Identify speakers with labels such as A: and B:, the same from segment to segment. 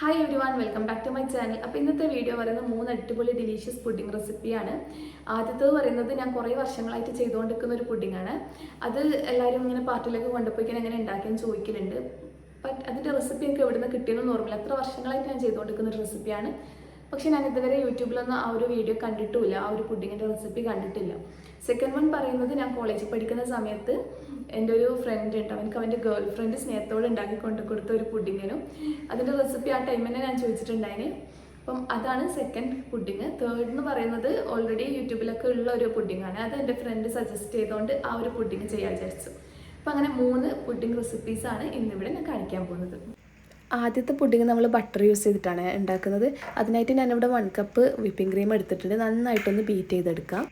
A: Hi everyone welcome back to my channel. അപ്പോൾ ഇന്നത്തെ video പറയുന്നത് 3 അടിപൊളി ഡിലീഷ്യസ് പുഡിംഗ് റെസിപ്പിയാണ്. ആദ്യത്തേത് പറയുന്നത് ഞാൻ കുറേ വർഷങ്ങളായിട്ട് ചെയ്തുകൊണ്ടിരിക്കുന്ന ഒരു പുഡിംഗാണ്. അത് എല്ലാവരും ഇങ്ങനെ പാർട്ടിയിലേക്ക് കൊണ്ടുപോയിക്കാൻ എങ്ങനെ ഉണ്ടാക്കിയെന്ന് ചോദിക്കലുണ്ട്. ബട്ട് അതിൻ്റെ റെസിപ്പി എനിക്ക് എവിടെ നിന്ന് കിട്ടിയെന്ന് ഓർമ്മയില്ല. എത്ര വർഷങ്ങളായിട്ട് ഞാൻ ചെയ്തുകൊണ്ടിരിക്കുന്ന ഒരു റെസിപ്പിയാണ്. പക്ഷേ ഞാൻ ഇതുവരെ യൂട്യൂബിലൊന്നും ആ ഒരു വീഡിയോ കണ്ടിട്ടുമില്ല, ആ ഒരു പുഡിങ്ങിൻ്റെ റെസിപ്പി കണ്ടിട്ടില്ല. സെക്കൻഡ് വൺ പറയുന്നത് ഞാൻ കോളേജിൽ പഠിക്കുന്ന സമയത്ത് എൻ്റെ ഒരു ഫ്രണ്ട് ഉണ്ട്, അവൻ്റെ ഗേൾ ഫ്രണ്ട് സ്നേഹത്തോടെ ഉണ്ടാക്കി കൊണ്ട് കൊടുത്ത ഒരു പുഡിങ്ങിനും അതിൻ്റെ റെസിപ്പി ആ ടൈം തന്നെ ഞാൻ ചോദിച്ചിട്ടുണ്ടായിന്. അപ്പം അതാണ് സെക്കൻഡ് പുഡിങ്. തേർഡ് എന്ന് പറയുന്നത് ഓൾറെഡി യൂട്യൂബിലൊക്കെ ഉള്ള ഒരു പുഡിങ്ങാണ്. അത് എൻ്റെ ഫ്രണ്ട് സജസ്റ്റ് ചെയ്തുകൊണ്ട് ആ ഒരു പുഡിങ് ചെയ്യാൻ വിചാരിച്ചു. അപ്പം അങ്ങനെ 3 പുഡിങ് റെസിപ്പീസാണ് ഇന്നിവിടെ ഞാൻ കാണിക്കാൻ പോകുന്നത്. ആദ്യത്തെ പുഡിങ് നമ്മൾ ബട്ടർ യൂസ് ചെയ്തിട്ടാണ് ഉണ്ടാക്കുന്നത്. അതിനായിട്ട് ഞാനിവിടെ 1 കപ്പ് വിപ്പിംഗ് ക്രീം എടുത്തിട്ടുണ്ട്. നന്നായിട്ടൊന്ന് ബീറ്റ് ചെയ്തെടുക്കാം.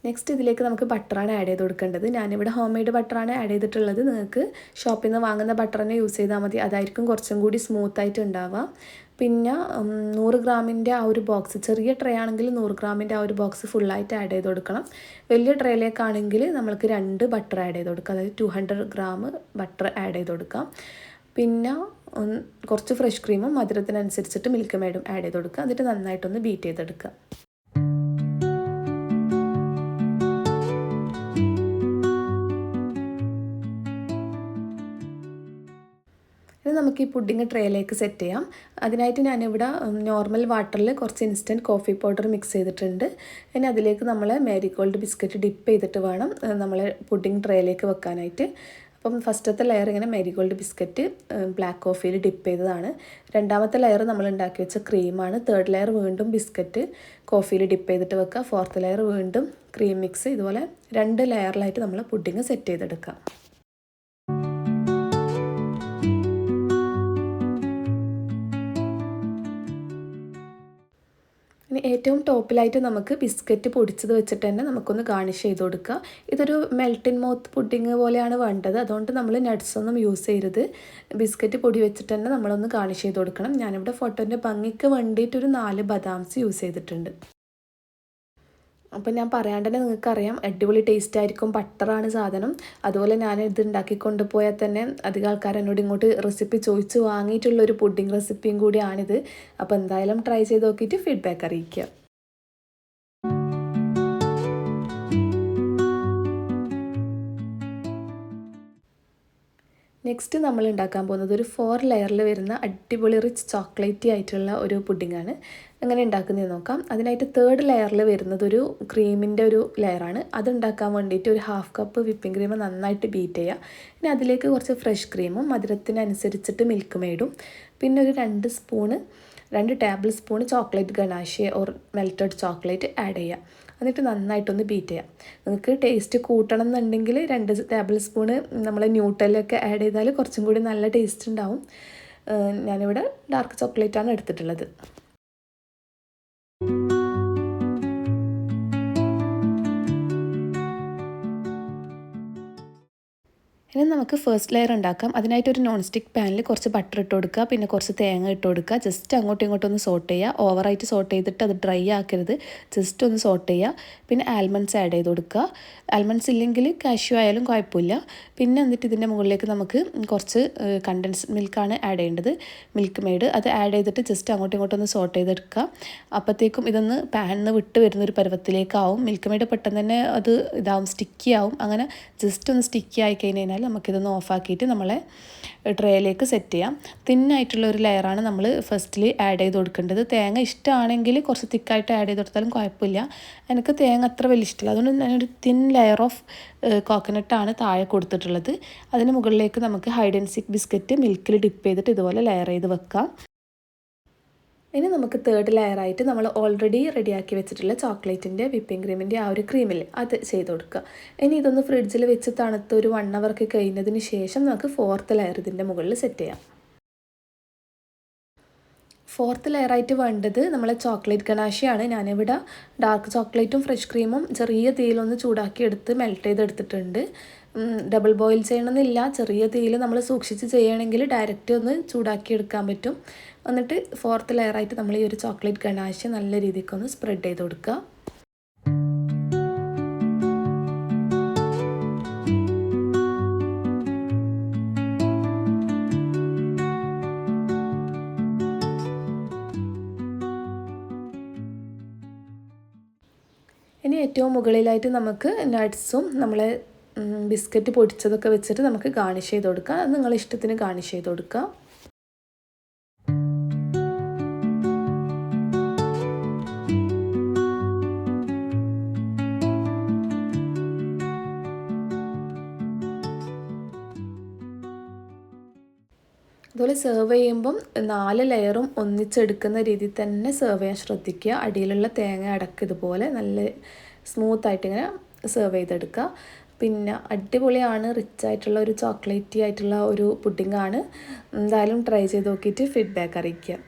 A: നെക്സ്റ്റ് ഇതിലേക്ക് നമുക്ക് ബട്ടറാണ് ആഡ് ചെയ്ത് കൊടുക്കേണ്ടത്. ഞാനിവിടെ ഹോം മെയ്ഡ് ബട്ടറാണ് ആഡ് ചെയ്തിട്ടുള്ളത്. നിങ്ങൾക്ക് ഷോപ്പിൽ നിന്ന് വാങ്ങുന്ന ബട്ടർ തന്നെ യൂസ് ചെയ്താൽ മതി, അതായിരിക്കും കുറച്ചും കൂടി സ്മൂത്തായിട്ട് ഉണ്ടാവുക. പിന്നെ 100 ഗ്രാമിൻ്റെ ആ ഒരു ബോക്സ്, ചെറിയ ട്രേ ആണെങ്കിൽ 100 ഗ്രാമിൻ്റെ ആ ഒരു ബോക്സ് ഫുള്ളായിട്ട് ആഡ് ചെയ്ത് കൊടുക്കണം. വലിയ ട്രേയിലേക്കാണെങ്കിൽ നമ്മൾക്ക് 2 ബട്ടർ ആഡ് ചെയ്ത് കൊടുക്കാം, അതായത് 200 ഗ്രാം ബട്ടർ ആഡ് ചെയ്ത് കൊടുക്കാം. പിന്നെ കുറച്ച് ഫ്രഷ് ക്രീമും മധുരത്തിനനുസരിച്ചിട്ട് മിൽക്ക് മെയ്ഡും ആഡ് ചെയ്ത് കൊടുക്കുക. എന്നിട്ട് നന്നായിട്ടൊന്ന് ബീറ്റ് ചെയ്തെടുക്കുക. ഇത് നമുക്ക് ഈ പുഡിങ് ട്രേയിലേക്ക് സെറ്റ് ചെയ്യാം. അതിനായിട്ട് ഞാനിവിടെ നോർമൽ വാട്ടറിൽ കുറച്ച് ഇൻസ്റ്റൻറ്റ് കോഫി പൗഡർ മിക്സ് ചെയ്തിട്ടുണ്ട്. ഇനി അതിലേക്ക് നമ്മൾ മാരിഗോൾഡ് ബിസ്ക്കറ്റ് ഡിപ്പ് ചെയ്തിട്ട് വേണം നമ്മൾ പുഡിങ് ട്രേയിലേക്ക് വെക്കാനായിട്ട്. അപ്പം ഫസ്റ്റത്തെ ലെയർ ഇങ്ങനെ മാരിഗോൾഡ് ബിസ്ക്കറ്റ് ബ്ലാക്ക് കോഫിയിൽ ഡിപ്പ് ചെയ്തതാണ്. രണ്ടാമത്തെ ലെയർ നമ്മൾ ഉണ്ടാക്കി വെച്ച ക്രീമാണ്. തേർഡ് ലെയർ വീണ്ടും ബിസ്ക്കറ്റ് കോഫിയിൽ ഡിപ്പ് ചെയ്തിട്ട് വെക്കുക. ഫോർത്ത് ലെയർ വീണ്ടും ക്രീം മിക്സ്. ഇതുപോലെ 2 ലെയറിലായിട്ട് നമ്മൾ പുഡിങ് സെറ്റ് ചെയ്തെടുക്കാം. ഇനി ഏറ്റവും ടോപ്പിലായിട്ട് നമുക്ക് ബിസ്ക്കറ്റ് പൊടിച്ചത് വെച്ചിട്ട് തന്നെ നമുക്കൊന്ന് ഗാർണിഷ് ചെയ്ത് കൊടുക്കുക. ഇതൊരു മെൽറ്റ് ഇൻ മൗത്ത് പുഡിങ് പോലെയാണ് വേണ്ടത്. അതുകൊണ്ട് നമ്മൾ നട്ട്സൊന്നും യൂസ് ചെയ്യരുത്. ബിസ്ക്കറ്റ് പൊടി വെച്ചിട്ട് തന്നെ നമ്മളൊന്ന് ഗാർണിഷ് ചെയ്ത് കൊടുക്കണം. ഞാനിവിടെ ഫോട്ടോൻ്റെ ഭംഗിക്ക് വേണ്ടിയിട്ടൊരു 4 ബദാംസ് യൂസ് ചെയ്തിട്ടുണ്ട്. അപ്പം ഞാൻ പറയാണ്ട് തന്നെ നിങ്ങൾക്കറിയാം, അടിപൊളി ടേസ്റ്റ് ആയിരിക്കും. ബട്ടറാണ് സാധനം. അതുപോലെ ഞാൻ ഇത് ഉണ്ടാക്കിക്കൊണ്ട് പോയാൽ തന്നെ അധികം ആൾക്കാർ എന്നോട് ഇങ്ങോട്ട് റെസിപ്പി ചോദിച്ച് വാങ്ങിയിട്ടുള്ളൊരു പുഡിങ് റെസിപ്പിയും കൂടിയാണിത്. അപ്പോൾ എന്തായാലും ട്രൈ ചെയ്ത് നോക്കിയിട്ട് ഫീഡ്ബാക്ക് അറിയിക്കുക. നെക്സ്റ്റ് നമ്മൾ ഉണ്ടാക്കാൻ പോകുന്നത് ഒരു 4 ലെയറിൽ വരുന്ന അടിപൊളി റിച്ച് ചോക്ലേറ്റി ആയിട്ടുള്ള ഒരു പുഡിങ്ങാണ്. എങ്ങനെ ഉണ്ടാക്കുന്നത് നോക്കാം. അതിനായിട്ട് 3rd ലെയറിൽ വരുന്നത് ഒരു ക്രീമിൻ്റെ ഒരു ലെയറാണ്. അതുണ്ടാക്കാൻ വേണ്ടിയിട്ട് ഒരു 1/2 കപ്പ് വിപ്പിംഗ് ക്രീം നന്നായിട്ട് ബീറ്റ് ചെയ്യുക. പിന്നെ അതിലേക്ക് കുറച്ച് ഫ്രഷ് ക്രീമും മധുരത്തിനനുസരിച്ചിട്ട് മിൽക്ക് മെയ്ഡും പിന്നെ ഒരു 2 table spoon chocolate ganache or melted chocolate add ചെയ്യുക. എന്നിട്ട് നന്നായിട്ടൊന്ന് ബീറ്റ് ചെയ്യാം. നിങ്ങൾക്ക് ടേസ്റ്റ് കൂട്ടണം എന്നുണ്ടെങ്കിൽ 2 ടേബിൾ സ്പൂണ് നമ്മൾ ന്യൂട്ടെല്ലൊക്കെ ആഡ് ചെയ്താൽ കുറച്ചും കൂടി നല്ല ടേസ്റ്റ് ഉണ്ടാവും. ഞാനിവിടെ ഡാർക്ക് ചോക്ലേറ്റാണ് എടുത്തിട്ടുള്ളത്. ഇനി നമുക്ക് ഫസ്റ്റ് ലെയർ ഉണ്ടാക്കാം. അതിനായിട്ട് ഒരു നോൺ സ്റ്റിക്ക് പാനിൽ കുറച്ച് ബട്ടർ ഇട്ട് കൊടുക്കുക, പിന്നെ കുറച്ച് തേങ്ങ ഇട്ട് കൊടുക്കുക. ജസ്റ്റ് അങ്ങോട്ടും ഇങ്ങോട്ടും ഒന്ന് സോട്ട് ചെയ്യുക. ഓവറായിട്ട് സോട്ട് ചെയ്തിട്ട് അത് ഡ്രൈ ആക്കരുത്, ജസ്റ്റ് ഒന്ന് സോട്ട് ചെയ്യുക. പിന്നെ ആൽമണ്ട്സ് ആഡ് ചെയ്ത് കൊടുക്കുക. ആൽമണ്ട്സ് ഇല്ലെങ്കിൽ കാഷ്യൂ ആയാലും കുഴപ്പമില്ല. പിന്നെ എന്നിട്ട് ഇതിൻ്റെ മുകളിലേക്ക് നമുക്ക് കുറച്ച് കണ്ടൻസ്ഡ് മിൽക്കാണ് ആഡ് ചെയ്യേണ്ടത്, മിൽക്ക് മെയ്ഡ്. അത് ആഡ് ചെയ്തിട്ട് ജസ്റ്റ് അങ്ങോട്ടും ഇങ്ങോട്ടും ഒന്ന് സോട്ട് ചെയ്തെടുക്കുക. അപ്പോഴത്തേക്കും ഇതൊന്ന് പാനിൽ നിന്ന് വിട്ട് വരുന്നൊരു പരുവത്തിലേക്കാവും. മിൽക്ക് മെയ്ഡ് പെട്ടെന്ന് തന്നെ അത് ഇതാവും, സ്റ്റിക്കി ആവും. അങ്ങനെ ജസ്റ്റ് ഒന്ന് സ്റ്റിക്കി ആയി കഴിഞ്ഞാൽ നമുക്കിതൊന്ന് ഓഫാക്കിയിട്ട് നമ്മളെ ട്രേയിലേക്ക് സെറ്റ് ചെയ്യാം. തിന്നായിട്ടുള്ള ഒരു ലെയറാണ് നമ്മൾ ഫസ്റ്റിൽ ആഡ് ചെയ്ത് കൊടുക്കേണ്ടത്. തേങ്ങ ഇഷ്ടമാണെങ്കിൽ കുറച്ച് തിക്കായിട്ട് ആഡ് ചെയ്ത് കൊടുത്താലും കുഴപ്പമില്ല. എനിക്ക് തേങ്ങ അത്ര വലിയ ഇഷ്ടമില്ല, അതുകൊണ്ട് ഞാനൊരു തിൻ ലെയർ ഓഫ് കോക്കനട്ടാണ് താഴെ കൊടുത്തിട്ടുള്ളത്. അതിന് മുകളിലേക്ക് നമുക്ക് ഹൈഡ് ആൻഡ് സീക്ക് ബിസ്ക്കറ്റ് മിൽക്കിൽ ഡിപ്പ് ചെയ്തിട്ട് ഇതുപോലെ ലെയർ ചെയ്ത് വെക്കാം. ഇനി നമുക്ക് 3rd ലെയറായിട്ട് നമ്മൾ ഓൾറെഡി റെഡിയാക്കി വെച്ചിട്ടുള്ള ചോക്ലേറ്റിൻ്റെ വിപ്പിംഗ് ക്രീമിൻ്റെ ആ ഒരു ക്രീമിൽ അത് ചെയ്ത് കൊടുക്കുക. ഇനി ഇതൊന്ന് ഫ്രിഡ്ജിൽ വെച്ച് തണുത്ത് ഒരു 1 hour കഴിഞ്ഞതിന് ശേഷം നമുക്ക് 4th ലെയർ ഇതിൻ്റെ മുകളിൽ സെറ്റ് ചെയ്യാം. 4th ലെയറായിട്ട് വേണ്ടത് നമ്മളെ ചോക്ലേറ്റ് ഗനാഷയാണ്. ഞാനിവിടെ ഡാർക്ക് ചോക്ലേറ്റും ഫ്രഷ് ക്രീമും ചെറിയ തീയിലൊന്ന് ചൂടാക്കി എടുത്ത് മെൽറ്റ് ചെയ്തെടുത്തിട്ടുണ്ട്. ഡബിൾ ബോയിൽ ചെയ്യണമെന്നില്ല, ചെറിയ തീയിൽ നമ്മൾ സൂക്ഷിച്ച് ചെയ്യുകയാണെങ്കിൽ ഡയറക്റ്റ് ഒന്ന് ചൂടാക്കി എടുക്കാൻ പറ്റും. എന്നിട്ട് 4th ലെയറായിട്ട് നമ്മൾ ഈ ഒരു ചോക്ലേറ്റ് ഗനാഷ് നല്ല രീതിക്കൊന്ന് സ്പ്രെഡ് ചെയ്ത് കൊടുക്കുക. ഏറ്റവും മുകളിലായിട്ട് നമുക്ക് നട്ട്സും നമ്മളെ ബിസ്ക്കറ്റ് പൊടിച്ചതൊക്കെ വെച്ചിട്ട് നമുക്ക് ഗാർണിഷ് ചെയ്ത് കൊടുക്കാം. അത് നിങ്ങളുടെ ഇഷ്ടത്തിന് ഗാർണിഷ് ചെയ്ത് കൊടുക്കാം. അതുപോലെ സെർവ് ചെയ്യുമ്പം 4 ലെയറും ഒന്നിച്ചെടുക്കുന്ന രീതിയിൽ തന്നെ സെർവ് ചെയ്യാൻ ശ്രദ്ധിക്കുക. അടിയിലുള്ള തേങ്ങ അടക്കം ഇതുപോലെ നല്ല സ്മൂത്തായിട്ട് ഇങ്ങനെ സെർവ് ചെയ്തെടുക്കുക. പിന്നെ അടിപൊളിയാണ്, റിച്ച് ആയിട്ടുള്ള ഒരു ചോക്ലേറ്റി ആയിട്ടുള്ള ഒരു പുഡിങ്ങാണ്. എന്തായാലും ട്രൈ ചെയ്ത് നോക്കിയിട്ട് ഫീഡ്ബാക്ക് അറിയിക്കുക.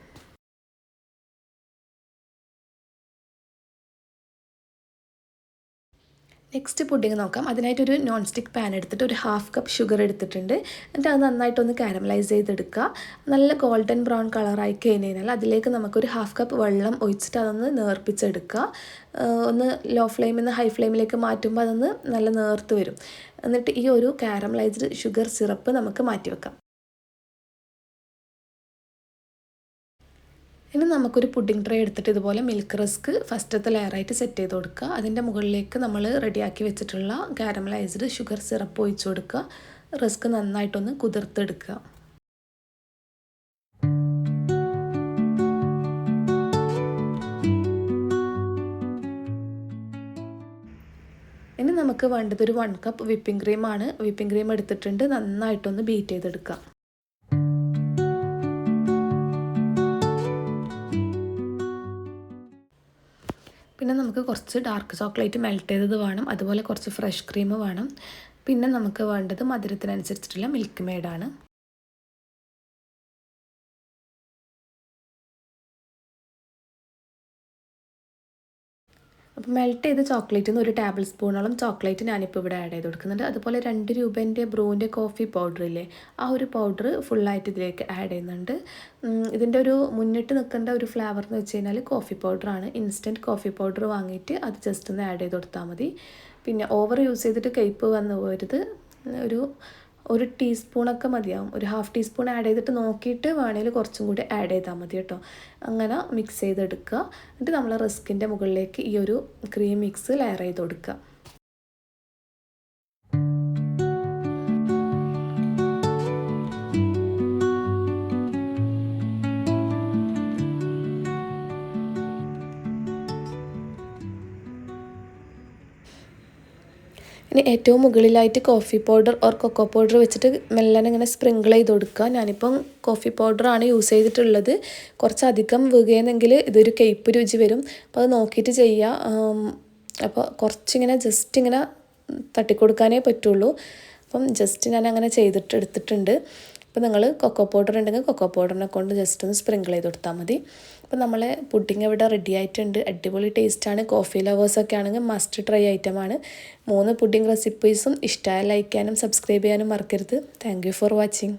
A: നെക്സ്റ്റ് പുഡിങ് നോക്കാം. അതിനായിട്ടൊരു നോൺ സ്റ്റിക്ക് പാൻ എടുത്തിട്ട് ഒരു 1/2 കപ്പ് ഷുഗർ എടുത്തിട്ടുണ്ട്. എന്നിട്ട് അത് നന്നായിട്ടൊന്ന് കാരമലൈസ് ചെയ്തെടുക്കുക. നല്ല ഗോൾഡൻ ബ്രൗൺ കളറായി കഴിഞ്ഞാൽ അതിലേക്ക് നമുക്കൊരു 1/2 കപ്പ് വെള്ളം ഒഴിച്ചിട്ട് അതൊന്ന് നേർപ്പിച്ചെടുക്കുക. ഒന്ന് ലോ ഫ്ലെയിമിൽ നിന്ന് ഹൈ ഫ്ലെയിമിലേക്ക് മാറ്റുമ്പോൾ അതൊന്ന് നല്ല നേർത്ത് വരും. എന്നിട്ട് ഈ ഒരു കാരമലൈസ്ഡ് ഷുഗർ സിറപ്പ് നമുക്ക് മാറ്റി വെക്കാം. ഇനി നമുക്കൊരു പുഡിംഗ് ട്രേ എടുത്തിട്ട് ഇതുപോലെ മിൽക്ക് റസ്ക് ഫസ്റ്റത്തെ ലെയറായിട്ട് സെറ്റ് ചെയ്ത് കൊടുക്കുക. അതിൻ്റെ മുകളിലേക്ക് നമ്മൾ റെഡിയാക്കി വെച്ചിട്ടുള്ള കാരമലൈസ്ഡ് ഷുഗർ സിറപ്പ് ഒഴിച്ചു കൊടുക്കുക. റസ്ക് നന്നായിട്ടൊന്ന് കുതിർത്തെടുക്കുക. ഇനി നമുക്ക് വേണ്ടത് ഒരു 1 കപ്പ് വിപ്പിംഗ് ക്രീമാണ്. വിപ്പിംഗ് ക്രീം എടുത്തിട്ടുണ്ട്, നന്നായിട്ടൊന്ന് ബീറ്റ് ചെയ്തെടുക്കുക. പിന്നെ നമുക്ക് കുറച്ച് ഡാർക്ക് ചോക്ലേറ്റ് മെൽറ്റ് ചെയ്തത് വേണം. അതുപോലെ കുറച്ച് ഫ്രഷ് ക്രീം വേണം. പിന്നെ നമുക്ക് വേണ്ടത് മധുരത്തിനനുസരിച്ചിട്ടുള്ള മിൽക്ക് മെയ്ഡാണ്. അപ്പോൾ മെൽറ്റ് ചെയ്ത ചോക്ലേറ്റിൽ നിന്ന് ഒരു ടേബിൾ സ്പൂണോളം ചോക്ലേറ്റ് ഞാനിപ്പോൾ ഇവിടെ ആഡ് ചെയ്ത് കൊടുക്കുന്നുണ്ട്. അതുപോലെ 2 രൂപേൻ്റെ ബ്രൂവിൻ്റെ കോഫി പൗഡർ ഇല്ലേ, ആ ഒരു പൗഡർ ഫുള്ളായിട്ട് ഇതിലേക്ക് ആഡ് ചെയ്യുന്നുണ്ട്. ഇതിൻ്റെ ഒരു മുന്നിട്ട് നിൽക്കേണ്ട ഒരു ഫ്ലേവർ എന്ന് വെച്ച് കഴിഞ്ഞാൽ കോഫി പൗഡറാണ്. ഇൻസ്റ്റൻറ്റ് കോഫി പൗഡർ വാങ്ങിയിട്ട് അത് ജസ്റ്റ് ഒന്ന് ആഡ് ചെയ്ത് കൊടുത്താൽ മതി. പിന്നെ ഓവർ യൂസ് ചെയ്തിട്ട് കയ്പ്പ് വന്ന് പോരുത്. ഒരു ടീസ്പൂണൊക്കെ മതിയാവും. ഒരു 1/2 ടീസ്പൂൺ ആഡ് ചെയ്തിട്ട് നോക്കിയിട്ട് വേണമെങ്കിൽ കുറച്ചും കൂടി ആഡ് ചെയ്താൽ മതി കേട്ടോ. അങ്ങനെ മിക്സ് ചെയ്തെടുക്കുക. എന്നിട്ട് നമ്മൾ റസ്കിൻ്റെ മുകളിലേക്ക് ഈ ഒരു ക്രീം മിക്സ് ലെയർ ചെയ്ത് കൊടുക്കുക. ഇനി ഏറ്റവും മുകളിലായിട്ട് coffee powder or cocoa powder വെച്ചിട്ട് മെല്ലനെ ഇങ്ങനെ സ്പ്രിങ്കിൾ ചെയ്ത് കൊടുക്കുക. ഞാനിപ്പം കോഫി പൗഡറാണ് യൂസ് ചെയ്തിട്ടുള്ളത്. കുറച്ചധികം വീകുകയെന്നെങ്കിൽ ഇതൊരു കയ്പ്പ് രുചി വരും. അപ്പോൾ അത് നോക്കിയിട്ട് ചെയ്യുക. അപ്പോൾ കുറച്ചിങ്ങനെ ജസ്റ്റ് ഇങ്ങനെ തട്ടിക്കൊടുക്കാനേ പറ്റുള്ളൂ. അപ്പം ജസ്റ്റ് ഞാൻ അങ്ങനെ ചെയ്തിട്ട് എടുത്തിട്ടുണ്ട്. അപ്പോൾ നിങ്ങൾ കൊക്കോ പൗഡർ ഉണ്ടെങ്കിൽ കൊക്കോ പൗഡറിനെ കൊണ്ട് ജസ്റ്റ് ഒന്ന് സ്പ്രിങ്കിൾ ചെയ്ത് കൊടുത്താൽ മതി. അപ്പോൾ നമ്മളെ പുഡിങ് ഇവിടെ റെഡി ആയിട്ടുണ്ട്. അടിപൊളി ടേസ്റ്റാണ്. കോഫി ലവേഴ്സൊക്കെ ആണെങ്കിൽ മസ്റ്റ് ട്രൈ ഐറ്റമാണ്. 3 പുഡിങ് റെസിപ്പീസും ഇഷ്ടമായ ലൈക്ക് ചെയ്യാനും സബ്സ്ക്രൈബ് ചെയ്യാനും മറക്കരുത്. Thank you for watching.